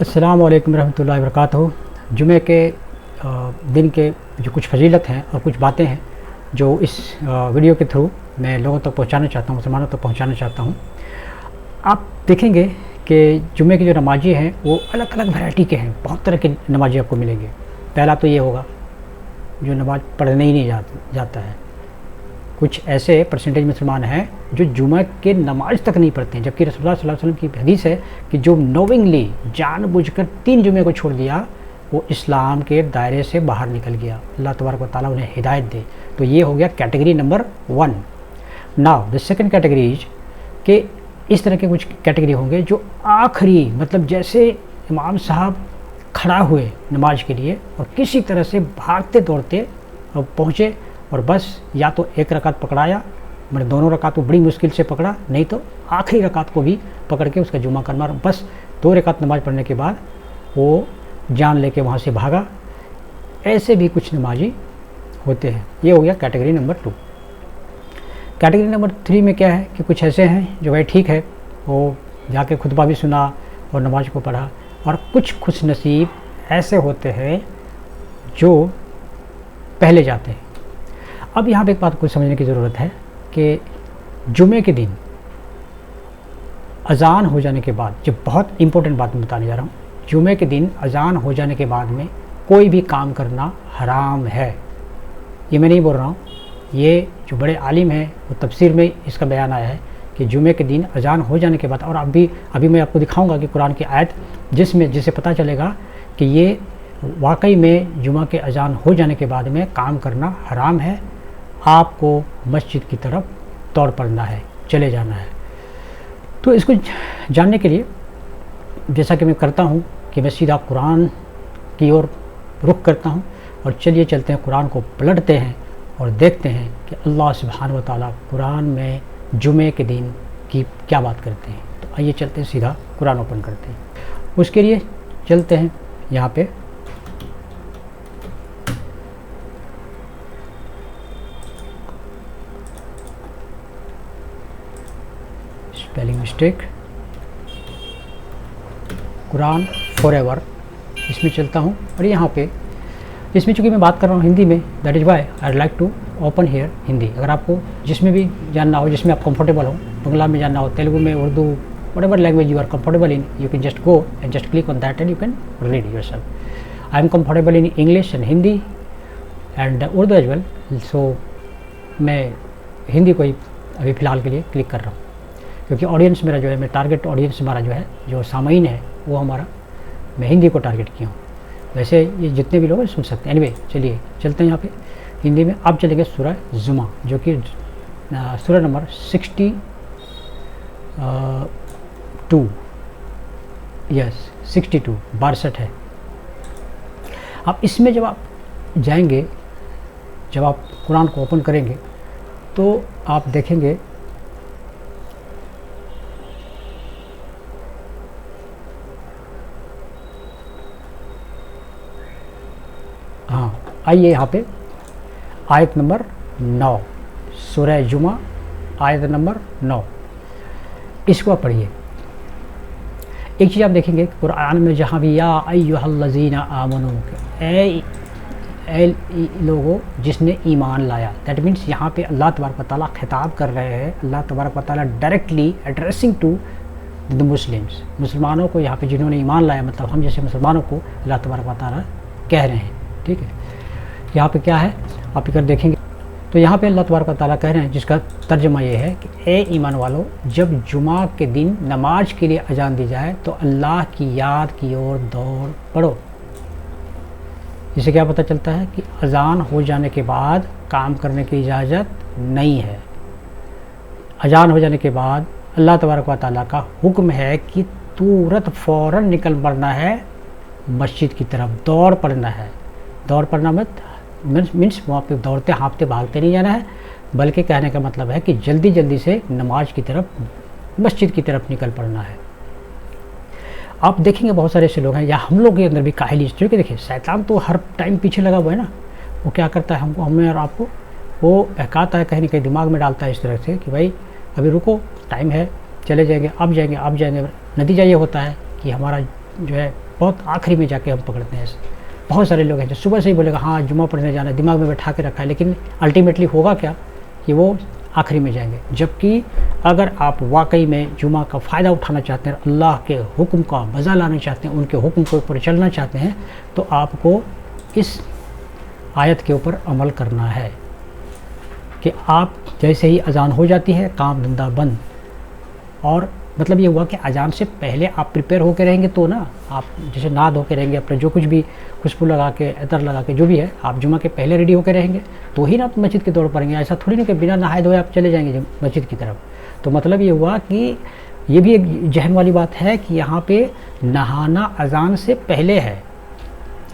अस्सलामु अलैकुम रहमतुल्लाहि व बरकातहू। जुमे के दिन के जो कुछ फजीलत हैं और कुछ बातें हैं जो इस वीडियो के थ्रू मैं लोगों तक पहुंचाना चाहता हूं, मुसलमानों तक पहुंचाना चाहता हूं। आप देखेंगे कि जुमे के जो नमाजी हैं वो अलग अलग वैरायटी के हैं, बहुत तरह के नमाजी आपको मिलेंगे। पहला तो ये होगा जो नमाज़ पढ़ने ही नहीं जाता है। कुछ ऐसे परसेंटेज मुसलमान हैं जो जुमा के नमाज तक नहीं पढ़ते हैं, जबकि रसूलुल्लाह सल्लल्लाहु अलैहि वसल्लम की हदीस है कि जो नोविंगली जानबूझकर 3 जुमे को छोड़ दिया वो इस्लाम के दायरे से बाहर निकल गया। अल्लाह तबारक व तआला उन्हें हिदायत दे। तो ये हो गया category number 1। Now the second category is कि इस तरह के कुछ कैटेगरी होंगे जो आखिरी, मतलब जैसे इमाम साहब खड़ा हुए नमाज के लिए और किसी तरह से भागते दौड़ते पहुँचे और बस या तो एक रकात पकड़ाया, मतलब दोनों रकात को बड़ी मुश्किल से पकड़ा, नहीं तो आखिरी रकात को भी पकड़ के उसका जुमा करना, और बस 2 रकात नमाज पढ़ने के बाद वो जान लेके वहाँ से भागा। ऐसे भी कुछ नमाजी होते हैं। ये हो गया कैटेगरी नंबर 2। कैटेगरी नंबर 3 में क्या है कि कुछ ऐसे हैं जो भाई ठीक है, वो जाके खुतबा भी सुना और नमाज को पढ़ा, और कुछ खुश नसीब ऐसे होते हैं जो पहले जाते हैं। अब यहाँ पे एक बात को समझने की ज़रूरत है कि जुमे के दिन अज़ान हो जाने के बाद, जो बहुत इंपॉर्टेंट बात मैं बताने जा रहा हूँ, जुमे के दिन अज़ान हो जाने के बाद में कोई भी काम करना हराम है। ये मैं नहीं बोल रहा हूँ, ये जो बड़े आलिम हैं वो तफसीर में इसका बयान आया है कि जुमे के दिन अज़ान हो जाने के बाद, और अभी मैं आपको दिखाऊंगा कि कुरान की आयत जिससे पता चलेगा कि ये वाकई में जुमा के अज़ान हो जाने के बाद में काम करना हराम है। आपको मस्जिद की तरफ दौड़ पड़ना है, चले जाना है। तो इसको जानने के लिए जैसा कि मैं करता हूँ कि मैं सीधा कुरान की ओर रुख करता हूँ, और चलिए चलते हैं कुरान को पलटते हैं और देखते हैं कि अल्लाह सुब्हानहू व तआला कुरान में जुमे के दिन की क्या बात करते हैं। तो आइए चलते हैं, सीधा कुरान ओपन करते हैं। उसके लिए चलते हैं यहाँ पे स्पेलिंग मिस्टेक, कुरान फॉरएवर, इसमें चलता हूँ। और यहाँ पे इसमें चूँकि मैं बात कर रहा हूँ हिंदी में, that is why I like to open here Hindi. अगर आपको जिसमें भी जानना हो, जिसमें आप कंफर्टेबल हो, बंगला में जानना हो, तेलुगु में, Urdu, whatever language you are comfortable in, you can just go and just click on that and you can read yourself. I am comfortable in English and Hindi and Urdu as well, so मैं हिंदी को ही अभी फ़िलहाल के लिए click कर रहा हूँ, क्योंकि ऑडियंस मेरा जो है, मैं टारगेट ऑडियंस हमारा जो है, जो सामाइन है वो हमारा, मैं हिंदी को टारगेट किया हूँ। वैसे ये जितने भी लोग हैं सुन सकते हैं। एनीवे चलिए चलते हैं यहाँ पे हिंदी में। अब चलेंगे सूरह जुमा, जो कि सूरह नंबर 62, यस 62 62 है। अब इसमें जब आप जाएंगे, जब आप कुरान को ओपन करेंगे तो आप देखेंगे आइए यहाँ पे आयत नंबर 9, सूरह जुमा आयत नंबर 9, इसको आप पढ़िए। एक चीज़ आप देखेंगे कुरान में जहाँ भी या अय्युहल्लज़ीना आमनू, ए लोगों जिसने ईमान लाया, दैट मीन्स यहाँ पे अल्लाह तबारक व तआला खिताब कर रहे हैं। अल्लाह तबारक व तआला directly addressing to the Muslims, मुसलमानों को यहाँ पे जिन्होंने ईमान लाया, मतलब हम जैसे मुसलमानों को अल्लाह तबारक व तआला कह रहे हैं। ठीक है, यहाँ पे क्या है आप इधर देखेंगे तो यहाँ पे अल्लाह तबारक व तआला कह रहे हैं, जिसका तर्जुमा ये है कि ए ईमान वालों, जब जुमा के दिन नमाज के लिए अजान दी जाए तो अल्लाह की याद की ओर दौड़ पड़ो। इससे क्या पता चलता है कि अजान हो जाने के बाद काम करने की इजाज़त नहीं है। अजान हो जाने के बाद अल्लाह तबारक व तआला का हुक्म है कि तुरंत फ़ौरन निकल पड़ना है, मस्जिद की तरफ दौड़ पड़ना है। दौड़ पड़ना मीन्स वहाँ पे दौड़ते हाँफते भागते नहीं जाना है, बल्कि कहने का मतलब है कि जल्दी जल्दी से नमाज की तरफ, मस्जिद की तरफ निकल पड़ना है। आप देखेंगे बहुत सारे ऐसे लोग हैं, या हम लोग के अंदर भी काहिली, क्योंकि देखिए शैतान तो हर टाइम पीछे लगा हुआ है ना। वो क्या करता है, हमें और आपको वो बहकाता है, कहीं ना कहीं दिमाग में डालता है इस तरह से कि भाई अभी रुको, टाइम है, चले जाएंगे, अब जाएंगे, अब जाएंगे। नतीजा ये होता है कि हमारा जो है बहुत आखिरी में जाके हम पकड़ते हैं। बहुत सारे लोग हैं जो सुबह से ही बोलेगा हाँ जुमा पढ़ने जाना है, दिमाग में बैठा के रखा है, लेकिन अल्टीमेटली होगा क्या कि वो आखिरी में जाएंगे। जबकि अगर आप वाकई में जुमा का फ़ायदा उठाना चाहते हैं, अल्लाह के हुक्म का मज़ा लाना चाहते हैं, उनके हुक्म के ऊपर चलना चाहते हैं, तो आपको इस आयत के ऊपर अमल करना है कि आप जैसे ही अजान हो जाती है काम धंधा बंद। और मतलब ये हुआ कि अजान से पहले आप प्रिपेयर होकर रहेंगे तो ना, आप जैसे नहा धो के रहेंगे, अपने जो कुछ भी खुशबू लगा के अतर लगा के जो भी है, आप जुमा के पहले रेडी होकर रहेंगे तो ही ना आप मस्जिद की दौड़ पड़ेंगे। ऐसा थोड़ी ना कि बिना नहाए धोए आप चले जाएंगे मस्जिद की तरफ। तो मतलब ये हुआ कि ये भी एक जहन वाली बात है कि यहाँ पे नहाना अजान से पहले है।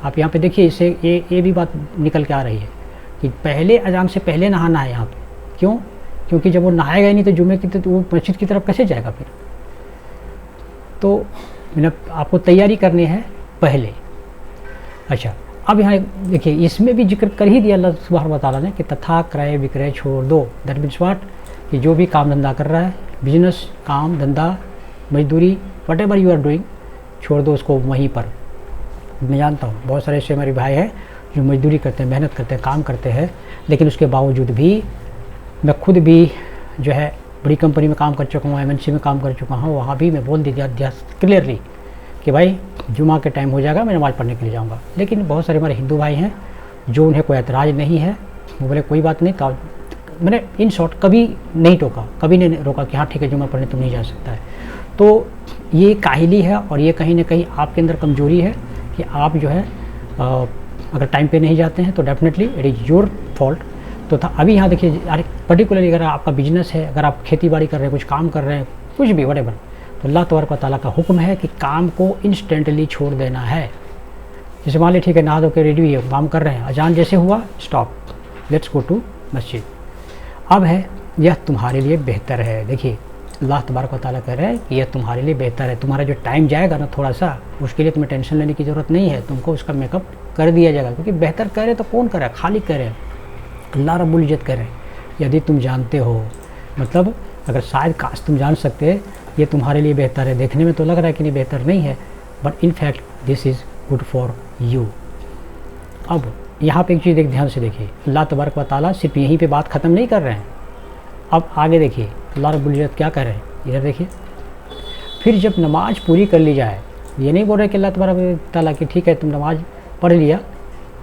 आप यहाँ पे देखिए, इससे ये भी बात निकल के आ रही है कि पहले अजान से पहले नहाना है यहाँ पे। क्यों? क्योंकि जब वो नहाएगा ही नहीं तो जुमे की तो वो मस्जिद की तरफ कैसे जाएगा फिर। तो आपको तैयारी करनी है पहले। अच्छा, अब यहाँ देखिए इसमें भी जिक्र कर ही दिया अल्लाह सुब्हानहू व तआला ने कि तथा क्रय विक्रय छोड़ दो। दैट मीन्स व्हाट, कि जो भी काम धंधा कर रहा है, बिजनेस, काम धंधा, मजदूरी, whatever you are doing, छोड़ दो उसको वहीं पर। मैं जानता हूँ बहुत सारे ऐसे हमारे भाई हैं जो मजदूरी करते हैं, मेहनत करते हैं, काम करते हैं, लेकिन उसके बावजूद भी, मैं खुद भी जो है बड़ी कंपनी में काम कर चुका हूँ, MNC में काम कर चुका हूँ, वहाँ भी मैं बोल दिया क्लियरली कि भाई जुमा के टाइम हो जाएगा मैं नमाज़ पढ़ने के लिए जाऊँगा। लेकिन बहुत सारे हमारे हिंदू भाई हैं जो उन्हें कोई एतराज़ नहीं है, वो बोले कोई बात नहीं। तो मैंने इन शॉर्ट कभी नहीं टोका, कभी नहीं रोका कि हाँ ठीक है जुमा पढ़ने तुम नहीं जा सकता है। तो ये काहिली है और ये कहीं ना कहीं आपके अंदर कमज़ोरी है कि आप जो है अगर टाइम पे नहीं जाते हैं तो definitely it is your fault. तो था अभी यहाँ देखिए, पर्टिकुलरली अगर आपका बिजनेस है, अगर आप खेती बाड़ी कर रहे हैं, कुछ काम कर रहे हैं, कुछ भी वटेवर, तो अल्लाह तबारक व तआला का हुक्म है कि काम को इंस्टेंटली छोड़ देना है। जैसे मान लीजिए ठीक है नहा धो के रेडी है, काम कर रहे हैं, अजान जैसे हुआ स्टॉप, लेट्स गो टू मस्जिद। अब है यह तुम्हारे लिए बेहतर है। देखिए अल्लाह तबारक व तआला कह रहे हैं कि यह तुम्हारे लिए बेहतर है। तुम्हारा जो टाइम जाएगा ना थोड़ा सा, उसके लिए तुम्हें टेंशन लेने की ज़रूरत नहीं है, तुमको उसका मेकअप कर दिया जाएगा। क्योंकि बेहतर कह रहे तो कौन करे, खाली कह रहे, अल्लाह रब्बुल इज़्ज़त कह रहे। यदि तुम जानते हो, मतलब अगर शायद काश तुम जान सकते ये तुम्हारे लिए बेहतर है। देखने में तो लग रहा है कि नहीं बेहतर नहीं है, but in fact this is good for you. अब यहाँ पे एक चीज़ ध्यान से देखिए, अल्लाह तबारक व तआला सिर्फ यहीं पे बात ख़त्म नहीं कर रहे हैं। अब आगे देखिए अल्लाह रब्बुल इज़्ज़त क्या कह रहे हैं, इधर देखिए। फिर जब नमाज पूरी कर ली जाए, ये नहीं बोल रहे कि अल्लाह तबारक व तआला कि ठीक है तुम नमाज पढ़ लिया,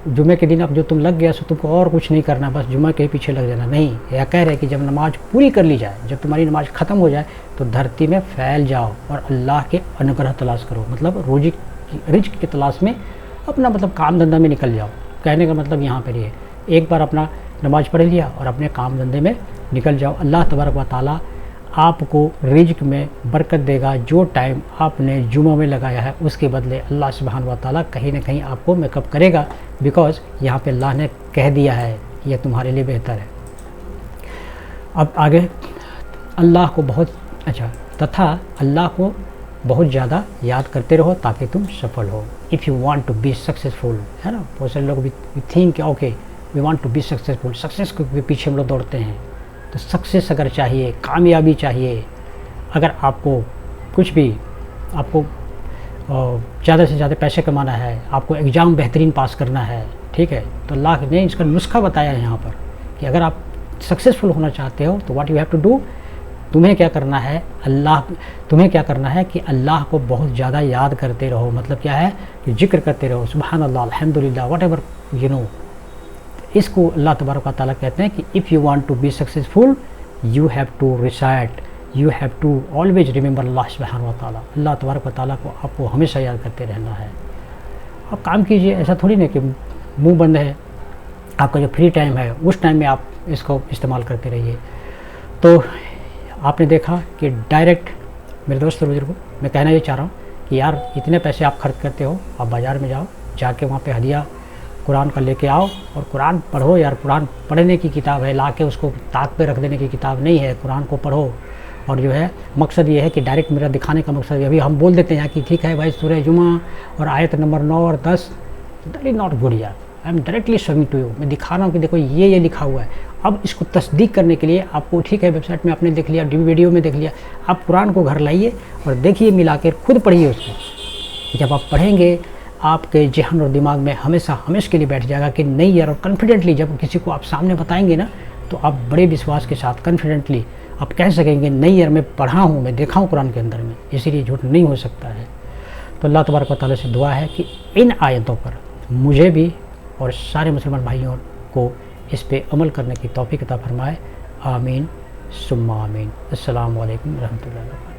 जुमे के दिन अब जो तुम लग गया सो तुमको और कुछ नहीं करना, बस जुमा के ही पीछे लग जाना। नहीं, यह कह रहे कि जब नमाज पूरी कर ली जाए, जब तुम्हारी नमाज ख़त्म हो जाए तो धरती में फैल जाओ और अल्लाह के अनुग्रह तलाश करो। मतलब रिज़्क़ की तलाश में अपना मतलब काम धंधा में निकल जाओ। कहने का मतलब यहाँ पर ये, एक बार अपना नमाज पढ़ लिया और अपने काम धंधे में निकल जाओ। अल्लाह तबारक व तआला आपको रिज़्क़ में बरकत देगा। जो टाइम आपने जुमा में लगाया है उसके बदले अल्लाह सुब्हानहू व तआला कहीं ना कहीं आपको मेकअप करेगा। बिकॉज़ यहाँ पे अल्लाह ने कह दिया है यह तुम्हारे लिए बेहतर है। अब आगे अल्लाह को बहुत अच्छा, तथा अल्लाह को बहुत ज़्यादा याद करते रहो ताकि तुम सफल हो। If you want to be successful, है ना, बहुत सारे लोग भी think okay we want to be successful, success के पीछे हम लोग दौड़ते हैं। तो सक्सेस अगर चाहिए, कामयाबी चाहिए, अगर आपको कुछ भी, आपको ज़्यादा से ज़्यादा पैसे कमाना है, आपको एग्ज़ाम बेहतरीन पास करना है, ठीक है, तो अल्लाह ने इसका नुस्खा बताया है यहाँ पर कि अगर आप सक्सेसफुल होना चाहते हो तो what you have to do, तुम्हें क्या करना है, तुम्हें क्या करना है कि अल्लाह को बहुत ज़्यादा याद करते रहो। मतलब क्या है कि जिक्र करते रहो, सुबहान अल्लाह, अल्हम्दुलिल्लाह, वट एवर यू नो। इसको अल्लाह तबारक व तआला कहते हैं कि if you want to be successful you have to recite, you have to always remember अल्लाह सुब्हानहू व तआला। अल्लाह तबारक व तआला को आपको हमेशा याद करते रहना है। आप काम कीजिए, ऐसा थोड़ी नहीं कि मुंह बंद है, आपका जो फ्री टाइम है उस टाइम में आप इसको इस्तेमाल करते रहिए। तो आपने देखा कि डायरेक्ट मेरे दोस्त बुजुर्गों, मैं कहना ये चाह रहा हूँ कि यार इतने पैसे आप खर्च करते हो, आप बाज़ार में जाओ, जाके वहाँ पे हदिया कुरान का लेके आओ और कुरान पढ़ो। यार कुरान पढ़ने की किताब है, ला के उसको ताक पे रख देने की किताब नहीं है। कुरान को पढ़ो और जो है मकसद ये है कि डायरेक्ट मेरा दिखाने का मकसद है, अभी हम बोल देते हैं कि ठीक है भाई सूरह जुमा और आयत नंबर 9 और 10, दैट इज़ नॉट गुड यार, I am directly showing to you, मैं दिखा रहा हूँ कि देखो ये लिखा हुआ है। अब इसको तस्दीक करने के लिए आपको, ठीक है वेबसाइट में आपने देख लिया, वीडियो में देख लिया, आप कुरान को घर लाइए और देखिए, मिला कर खुद पढ़िए उसको, जब आप पढ़ेंगे आपके जहन और दिमाग में हमेशा हमेशा के लिए बैठ जाएगा कि नहीं यार, और कॉन्फिडेंटली जब किसी को आप सामने बताएंगे ना, तो आप बड़े विश्वास के साथ कॉन्फिडेंटली आप कह सकेंगे नहीं यार, मैं पढ़ा हूँ, मैं देखा हूँ कुरान के अंदर में, इसीलिए झूठ नहीं हो सकता है। तो अल्लाह तबारक व तआला से दुआ है कि इन आयतों पर मुझे भी और सारे मुसलमान भाइयों को इस पे अमल करने की तौफीक अता फरमाए। आमीन सुम्मा आमीन। अस्सलामु अलैकुम रहमतुल्लाहि व बरकातहू।